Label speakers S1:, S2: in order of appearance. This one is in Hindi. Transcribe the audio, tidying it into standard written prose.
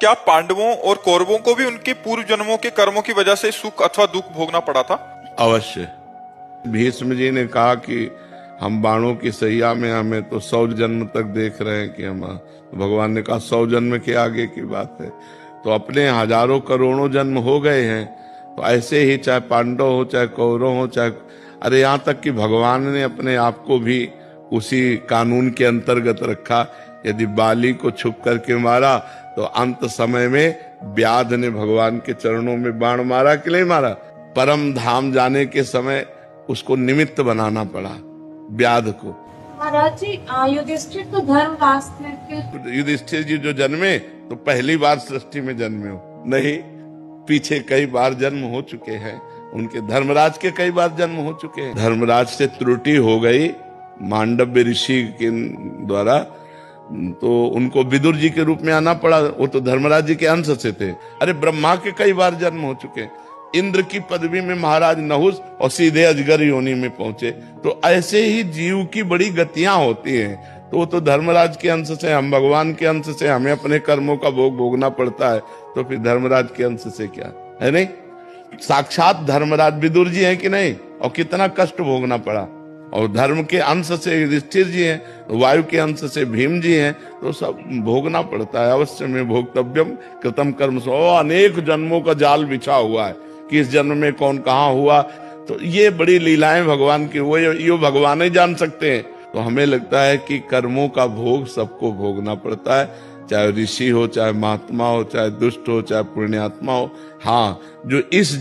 S1: क्या पांडवों और कौरवों को भी उनके पूर्व जन्मों के कर्मों की वजह से सुख अथवा दुख भोगना पड़ा था?
S2: अवश्य। भीष्म जी ने कहा कि हम बाणों की सैया में हमें तो 100 जन्म तक देख रहे हैं कि हम, तो भगवान ने कहा 100 जन्म के आगे की बात है, तो अपने हजारों करोड़ों जन्म हो गए हैं। तो ऐसे ही चाहे पांडव हो चाहे कौरव हो चाहे, अरे यहाँ तक कि भगवान ने अपने आप को भी उसी कानून के अंतर्गत रखा। यदि बाली को छुप करके मारा तो अंत समय में व्याध ने भगवान के चरणों में बाण मारा कि नहीं मारा? परम धाम जाने के समय उसको निमित्त बनाना पड़ा व्याध को।
S3: महाराज जी, युधिष्ठिर तो धर्मराज थे।
S2: युधिष्ठिर जी जो जन्मे तो पहली बार सृष्टि में जन्मे हो नहीं, पीछे कई बार जन्म हो चुके हैं उनके। धर्मराज के कई बार जन्म हो चुके हैं। धर्मराज से त्रुटि हो गई मांडव्य ऋषि के द्वारा, तो उनको विदुर जी के रूप में आना पड़ा। वो तो धर्मराज जी के अंश से थे। अरे ब्रह्मा के कई बार जन्म हो चुके, इंद्र की पदवी में महाराज नहुस और सीधे अजगर योनि में पहुंचे। तो ऐसे ही जीव की बड़ी गतियां होती हैं। तो वो तो धर्मराज के अंश से, हम भगवान के अंश से, हमें अपने कर्मों का भोग भोगना पड़ता है। तो फिर धर्मराज के अंश से क्या है? नहीं, साक्षात धर्मराज विदुर जी हैं कि नहीं, और कितना कष्ट भोगना पड़ा। और धर्म के अंश से युधिष्ठिर जी हैं, वायु के अंश से भीम जी हैं, तो सब भोगना पड़ता है। अवश्य में भोक्तव्यम कृतम कर्म सो। अनेक जन्मों का जाल बिछा हुआ है, किस जन्म में कौन कहाँ हुआ। तो ये बड़ी लीलाएं भगवान की, वो ये भगवान ही जान सकते हैं। तो हमें लगता है कि कर्मों का भोग सबको भोगना पड़ता है, चाहे ऋषि हो, चाहे महात्मा हो, चाहे दुष्ट हो, चाहे पुण्यात्मा हो। हाँ, जो इस